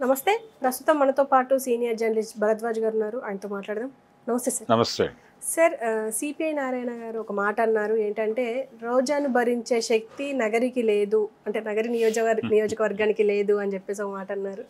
నమస్తే. ప్రస్తుతం మనతో పాటు సీనియర్ జర్నలిస్ట్ భరద్వాజ్ గారు ఉన్నారు. ఆయనతో మాట్లాడదాం. నమస్తే సార్. నమస్తే. సార్, సిపిఐ నారాయణ గారు ఒక మాట అన్నారు. ఏంటంటే రోజాను భరించే శక్తి నగరికి లేదు, అంటే నగరి నియోజకవర్గానికి లేదు అని చెప్పేసి ఒక మాట అన్నారు.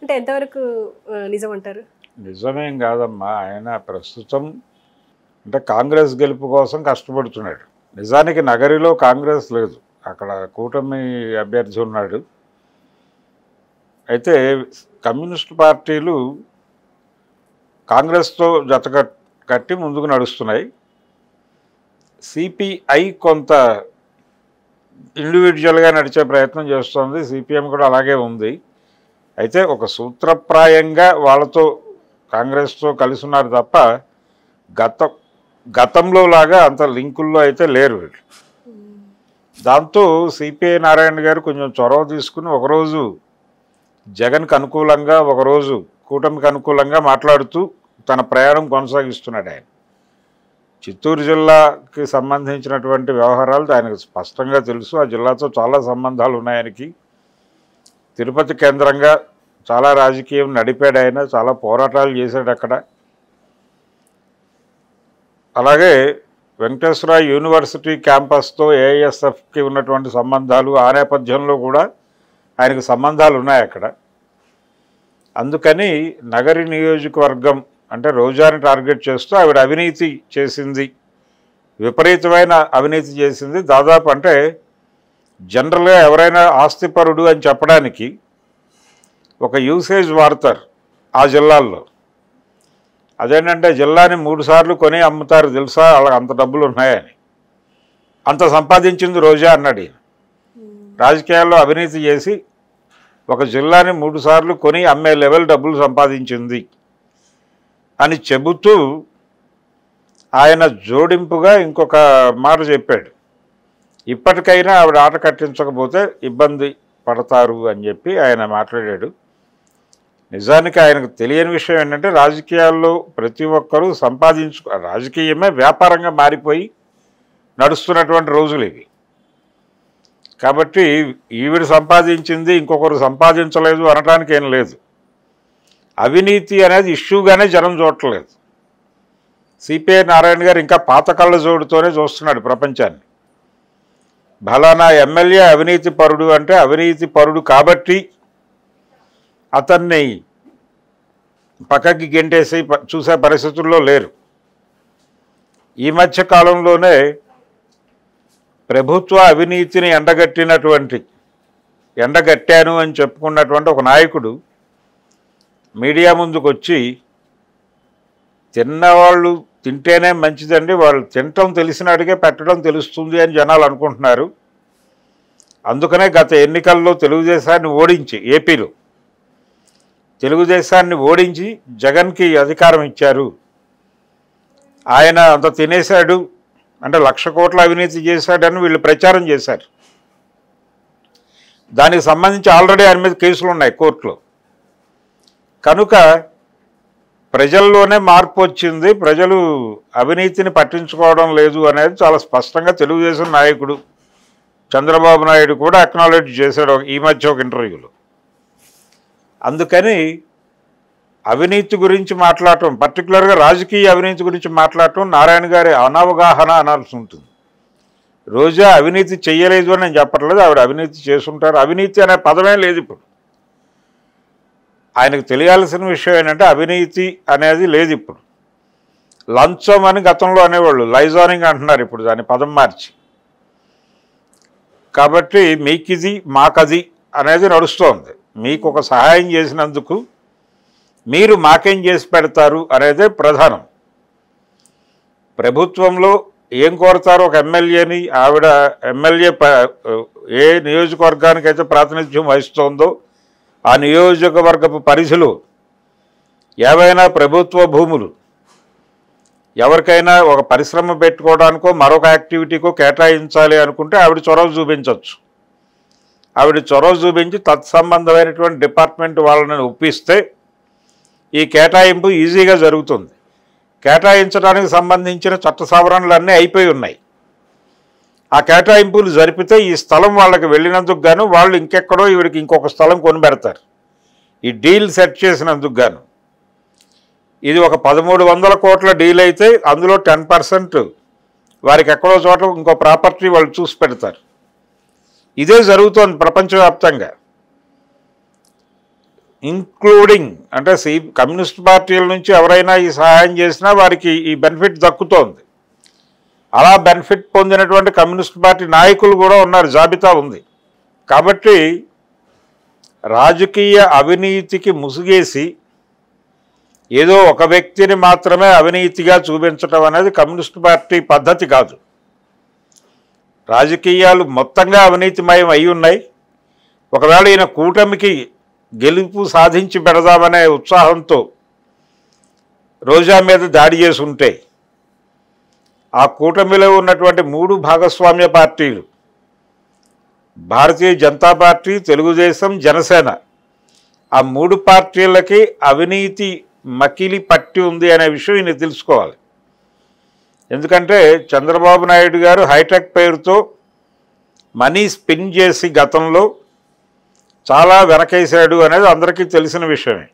అంటే ఎంతవరకు నిజం అంటారు? నిజమేం కాదమ్మా. ఆయన ప్రస్తుతం అంటే కాంగ్రెస్ గెలుపు కోసం కష్టపడుతున్నాడు. నిజానికి నగరిలో కాంగ్రెస్ లేదు, అక్కడ కూటమి అభ్యర్థి ఉన్నాడు. అయితే కమ్యూనిస్ట్ పార్టీలు కాంగ్రెస్తో కట్టి ముందుకు నడుస్తున్నాయి. సిపిఐ కొంత ఇండివిజువల్గా నడిచే ప్రయత్నం చేస్తుంది. సిపిఎం కూడా అలాగే ఉంది. అయితే ఒక సూత్రప్రాయంగా వాళ్ళతో కాంగ్రెస్తో కలిసి ఉన్నారు తప్ప గతంలో లాగా అంత లింకుల్లో అయితే లేరు వీళ్ళు. దాంతో సిపిఐ నారాయణ గారు కొంచెం చొరవ తీసుకుని ఒకరోజు జగన్కి అనుకూలంగా, ఒకరోజు కూటమికి అనుకూలంగా మాట్లాడుతూ తన ప్రయాణం కొనసాగిస్తున్నాడు. ఆయన చిత్తూరు జిల్లాకి సంబంధించినటువంటి వ్యవహారాలు ఆయనకు స్పష్టంగా తెలుసు. ఆ జిల్లాతో చాలా సంబంధాలు ఉన్నాయి ఆయనకి. తిరుపతి కేంద్రంగా చాలా రాజకీయం నడిపాడు ఆయన, చాలా పోరాటాలు చేశాడు అక్కడ. అలాగే వెంకటేశ్వర యూనివర్సిటీ క్యాంపస్తో ఏఐఎస్ఎఫ్కి ఉన్నటువంటి సంబంధాలు, ఆ నేపథ్యంలో కూడా ఆయనకు సంబంధాలు ఉన్నాయి అక్కడ. అందుకని నగరి నియోజకవర్గం అంటే రోజాని టార్గెట్ చేస్తూ ఆవిడ అవినీతి చేసింది, విపరీతమైన అవినీతి చేసింది. దాదాపు అంటే జనరల్గా ఎవరైనా ఆస్తిపరుడు అని చెప్పడానికి ఒక యూసేజ్ వాడతారు ఆ జిల్లాల్లో. అదేంటంటే జిల్లాని 3 సార్లు కొని అమ్ముతారు తెలుసా, అలా అంత డబ్బులు ఉన్నాయని. అంత సంపాదించింది రోజా అన్నాడు ఈయన. రాజకీయాల్లో అవినీతి చేసి ఒక జిల్లాని 3 సార్లు కొని అమ్మే లెవెల్ డబ్బులు సంపాదించింది అని చెబుతూ ఆయన జోడింపుగా ఇంకొక మాట చెప్పాడు. ఇప్పటికైనా ఆవిడ ఆట కట్టించకపోతే ఇబ్బంది పడతారు అని చెప్పి ఆయన మాట్లాడాడు. నిజానికి ఆయనకు తెలియని విషయం ఏంటంటే రాజకీయాల్లో ప్రతి ఒక్కరూ రాజకీయమే వ్యాపారంగా మారిపోయి నడుస్తున్నటువంటి రోజులు ఇవి. కాబట్టి ఈవిడ సంపాదించింది ఇంకొకరు సంపాదించలేదు అనడానికి ఏం లేదు. అవినీతి అనేది ఇష్యూగానే జనం చూడట్లేదు. సిపిఐ నారాయణ గారు ఇంకా పాత కళ్ళ జోడుతోనే చూస్తున్నాడు ప్రపంచాన్ని. ఫలానా ఎమ్మెల్యే అవినీతి పరుడు అంటే అవినీతి పరుడు కాబట్టి అతన్ని పక్కకి గెంటేసి చూసే పరిస్థితుల్లో లేరు. ఈ మధ్య కాలంలోనే ప్రభుత్వ అవినీతిని ఎండగట్టాను అని చెప్పుకున్నటువంటి ఒక నాయకుడు మీడియా ముందుకు వచ్చి, తిన్నవాళ్ళు తింటేనే మంచిదండి, వాళ్ళు తినటం తెలిసినట్టుగా పెట్టడం తెలుస్తుంది అని జనాలు అనుకుంటున్నారు. అందుకనే గత ఎన్నికల్లో తెలుగుదేశాన్ని ఓడించి, ఏపీలో తెలుగుదేశాన్ని ఓడించి జగన్కి అధికారం ఇచ్చారు. ఆయన అంత తినేశాడు అంటే 1,00,000 కోట్ల అవినీతి చేశాడని వీళ్ళు ప్రచారం చేశారు. దానికి సంబంధించి ఆల్రెడీ ఆయన మీద కేసులు ఉన్నాయి కోర్టులో. కనుక ప్రజల్లోనే మార్పు వచ్చింది, ప్రజలు అవినీతిని పట్టించుకోవడం లేదు అనేది చాలా స్పష్టంగా తెలుగుదేశం నాయకుడు చంద్రబాబు నాయుడు కూడా అక్నాలెడ్జ్ చేశాడు ఈ మధ్య ఒక ఇంటర్వ్యూలో. అందుకని అవినీతి గురించి మాట్లాడటం, పర్టికులర్గా రాజకీయ అవినీతి గురించి మాట్లాడటం నారాయణ గారి అనవగాహన అనాల్సి ఉంటుంది. రోజా అవినీతి చెయ్యలేదు అని నేను చెప్పట్లేదు, ఆవిడ అవినీతి చేసుంటారు. అవినీతి అనే పదమే లేదు ఇప్పుడు. ఆయనకు తెలియాల్సిన విషయం ఏంటంటే అవినీతి అనేది లేదు ఇప్పుడు. లంచం అని గతంలో అనేవాళ్ళు, లైజానింగ్ అంటున్నారు ఇప్పుడు దాని పదం మార్చి. కాబట్టి మీకిది మాకది అనేది నడుస్తోంది. మీకు ఒక సహాయం చేసినందుకు మీరు మాకేం చేసి పెడతారు అనేదే ప్రధానం. ప్రభుత్వంలో ఏం కోరతారో ఒక ఎమ్మెల్యేని, ఆవిడ ఎమ్మెల్యే ఏ నియోజకవర్గానికైతే ప్రాతినిధ్యం వహిస్తోందో ఆ నియోజకవర్గపు పరిధిలో ఏవైనా ప్రభుత్వ భూములు ఎవరికైనా ఒక పరిశ్రమ పెట్టుకోవడానికో మరొక యాక్టివిటీకో కేటాయించాలి అనుకుంటే ఆవిడ చొరవ చూపించవచ్చు. ఆవిడ చొరవ చూపించి తత్సంబంధమైనటువంటి డిపార్ట్మెంట్ వాళ్ళని ఒప్పిస్తే ఈ కేటాయింపు ఈజీగా జరుగుతుంది. కేటాయించడానికి సంబంధించిన చట్ట సవరణలన్నీ అయిపోయి ఉన్నాయి. ఆ కేటాయింపులు జరిపితే ఈ స్థలం వాళ్ళకి వెళ్ళినందుకు గాను వాళ్ళు ఇంకెక్కడో ఈవిడికి ఇంకొక స్థలం కొని పెడతారు. ఈ డీల్ సెట్ చేసినందుకు గాను. ఇది ఒక 1300 కోట్ల డీల్ అయితే అందులో 10% వారికి ఎక్కడో చోట ఇంకో ప్రాపర్టీ వాళ్ళు చూసి పెడతారు. ఇదే జరుగుతోంది ప్రపంచవ్యాప్తంగా, ఇంక్లూడింగ్ అంటే కమ్యూనిస్ట్ పార్టీల నుంచి ఎవరైనా ఈ సహాయం చేసినా వారికి ఈ బెనిఫిట్ దక్కుతోంది. అలా బెనిఫిట్ పొందినటువంటి కమ్యూనిస్ట్ పార్టీ నాయకులు కూడా ఉన్నారు, జాబితా ఉంది. కాబట్టి రాజకీయ అవినీతికి ముసుగేసి ఏదో ఒక వ్యక్తిని మాత్రమే అవినీతిగా చూపించడం అనేది కమ్యూనిస్ట్ పార్టీ పద్ధతి కాదు. రాజకీయాలు మొత్తంగా అవినీతిమయం అయి ఉన్నాయి. ఒకవేళ ఈయన కూటమికి గెలుపు సాధించి పెడదామనే ఉత్సాహంతో రోజా మీద దాడి చేసి ఉంటే ఆ కూటమిలో ఉన్నటువంటి 3 భాగస్వామ్య పార్టీలు భారతీయ జనతా పార్టీ, తెలుగుదేశం, జనసేన, ఆ 3 పార్టీలకి అవినీతి మకిలి పట్టి ఉంది అనే విషయం ఈయన తెలుసుకోవాలి. ఎందుకంటే చంద్రబాబు నాయుడు గారు హైటెక్ పేరుతో మనీ స్పిన్ చేసి గతంలో చాలా వెనకేశాడు అనేది అందరికీ తెలిసిన విషయమే.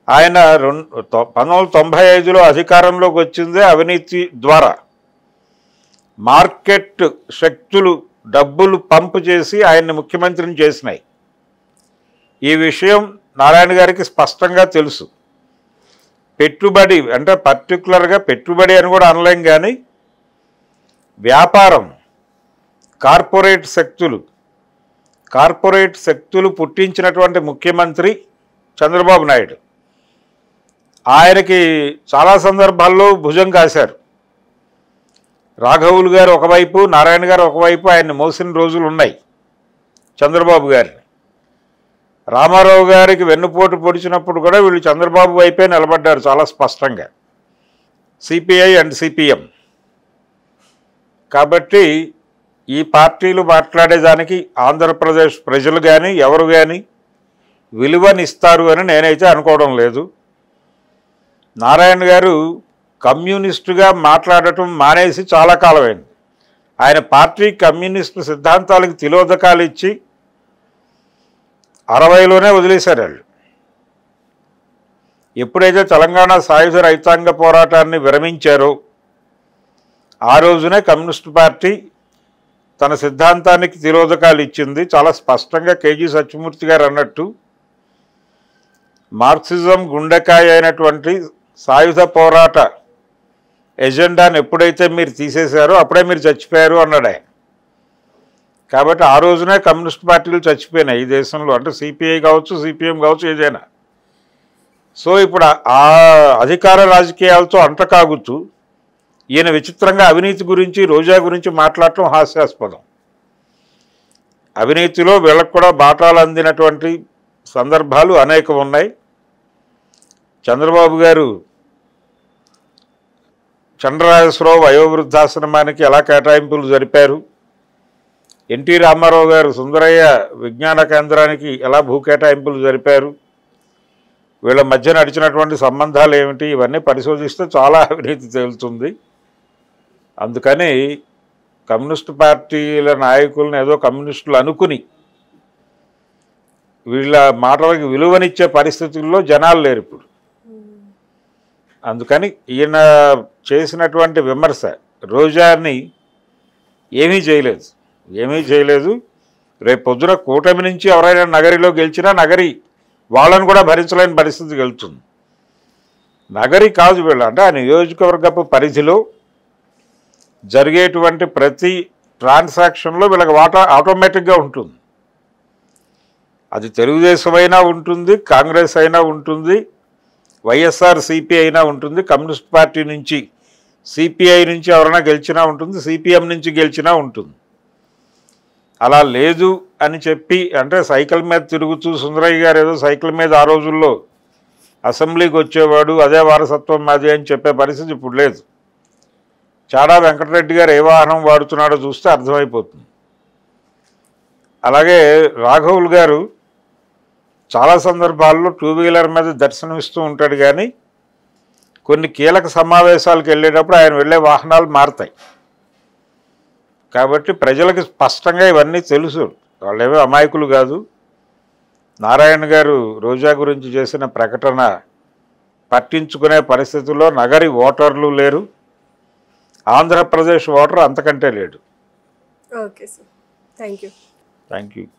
ఆయన 1995లో అధికారంలోకి వచ్చిందే అవినీతి ద్వారా. మార్కెట్ శక్తులు డబ్బులు పంపు చేసి ఆయన్ని ముఖ్యమంత్రిని చేసినాయి. ఈ విషయం నారాయణ గారికి స్పష్టంగా తెలుసు. పెట్టుబడి అంటే పర్టికులర్గా పెట్టుబడి అని కూడా అనలేం, కానీ వ్యాపారం, కార్పొరేట్ శక్తులు పుట్టించినటువంటి ముఖ్యమంత్రి చంద్రబాబు నాయుడు. ఆయనకి చాలా సందర్భాల్లో భుజం కాశారు. రాఘవులు గారు ఒకవైపు, నారాయణ గారు ఒకవైపు ఆయన్ని మోసిన రోజులు ఉన్నాయి చంద్రబాబు గారిని. రామారావు గారికి వెన్నుపోటు పొడిచినప్పుడు కూడా వీళ్ళు చంద్రబాబు వైపే నిలబడ్డారు చాలా స్పష్టంగా, సిపిఐ అండ్ సిపిఎం. కాబట్టి ఈ పార్టీలు మాట్లాడేదానికి ఆంధ్రప్రదేశ్ ప్రజలు కానీ ఎవరు కానీ విలువనిస్తారు అని నేనైతే అనుకోవడం లేదు. నారాయణ గారు కమ్యూనిస్టుగా మాట్లాడటం మానేసి చాలా కాలమైంది. ఆయన పార్టీ కమ్యూనిస్టు సిద్ధాంతాలకు తిలోదకాలు ఇచ్చి 60లోనే వదిలేశారు వాళ్ళు. ఎప్పుడైతే తెలంగాణ సాయుధ రైతాంగ పోరాటాన్ని విరమించారో ఆ రోజునే కమ్యూనిస్టు పార్టీ తన సిద్ధాంతానికి తిలోదకాలు ఇచ్చింది. చాలా స్పష్టంగా కేజీ సత్యమూర్తి గారు అన్నట్టు మార్క్సిజం గుండెకాయ అయినటువంటి సాయుధ పోరాట ఎజెండాను ఎప్పుడైతే మీరు తీసేశారో అప్పుడే మీరు చచ్చిపోయారు అన్నాడు ఆయన. కాబట్టి ఆ రోజునే కమ్యూనిస్ట్ పార్టీలు చచ్చిపోయినాయి ఈ దేశంలో, అంటే సిపిఐ కావచ్చు, సిపిఎం కావచ్చు, ఏదైనా. సో ఇప్పుడు ఆ అధికార రాజకీయాలతో అంటకాగుతూ ఈయన విచిత్రంగా అవినీతి గురించి, రోజా గురించి మాట్లాడటం హాస్యాస్పదం. అవినీతిలో వీళ్ళకు కూడా బాటాలు అందినటువంటి సందర్భాలు అనేకం ఉన్నాయి. చంద్రబాబు గారు చంద్రరాజేశ్వరరావు వయోవృద్ధాశ్రమానికి ఎలా కేటాయింపులు జరిపారు, ఎన్టీ రామారావు గారు సుందరయ్య విజ్ఞాన కేంద్రానికి ఎలా భూ కేటాయింపులు జరిపారు, వీళ్ళ మధ్య నడిచినటువంటి సంబంధాలు ఏమిటి, ఇవన్నీ పరిశోధిస్తే చాలా అవినీతి తేలుతుంది. అందుకని కమ్యూనిస్టు పార్టీల నాయకులను ఏదో కమ్యూనిస్టులు అనుకుని వీళ్ళ మాటలకి విలువనిచ్చే పరిస్థితుల్లో జనాలు లేరు ఇప్పుడు. అందుకని ఈయన చేసినటువంటి విమర్శ రోజాని ఏమీ చేయలేదు. రేపు పొద్దున కూటమి నుంచి ఎవరైనా నగరిలో గెలిచినా నగరి వాళ్ళని కూడా భరించలేని పరిస్థితికి వెళ్తుంది. నగరి కాదు వీళ్ళ, అంటే ఆ నియోజకవర్గపు పరిధిలో జరిగేటువంటి ప్రతి ట్రాన్సాక్షన్లో వీళ్ళకి వాటా ఆటోమేటిక్గా ఉంటుంది. అది తెలుగుదేశం అయినా ఉంటుంది, కాంగ్రెస్ అయినా ఉంటుంది, వైఎస్ఆర్ సిపి అయినా ఉంటుంది, కమ్యూనిస్ట్ పార్టీ నుంచి సిపిఐ నుంచి ఎవరైనా గెలిచినా ఉంటుంది, సిపిఎం నుంచి గెలిచినా ఉంటుంది. అలా లేదు అని చెప్పి, అంటే సైకిల్ మీద తిరుగుతూ సుందరయ్య గారు ఏదో సైకిల్ మీద ఆ రోజుల్లో అసెంబ్లీకి వచ్చేవాడు, అదే వారసత్వం మాది అని చెప్పే పరిస్థితి ఇప్పుడు లేదు. చాడా వెంకటరెడ్డి గారు ఏ వాహనం వాడుతున్నాడో చూస్తే అర్థమైపోతుంది. అలాగే రాఘవులు గారు చాలా సందర్భాల్లో 2 వీలర్ మీద దర్శనమిస్తూ ఉంటాడు, కానీ కొన్ని కీలక సమావేశాలకు వెళ్ళేటప్పుడు ఆయన వెళ్ళే వాహనాలు మారుతాయి. కాబట్టి ప్రజలకు స్పష్టంగా ఇవన్నీ తెలుసు, వాళ్ళేమో అమాయకులు కాదు. నారాయణ గారు రోజా గురించి చేసిన ప్రకటన పట్టించుకునే పరిస్థితుల్లో నగరి ఓటర్లు లేరు, ఆంధ్రప్రదేశ్ ఓటర్ అంతకంటే లేడు. Okay sir, thank you. Thank you.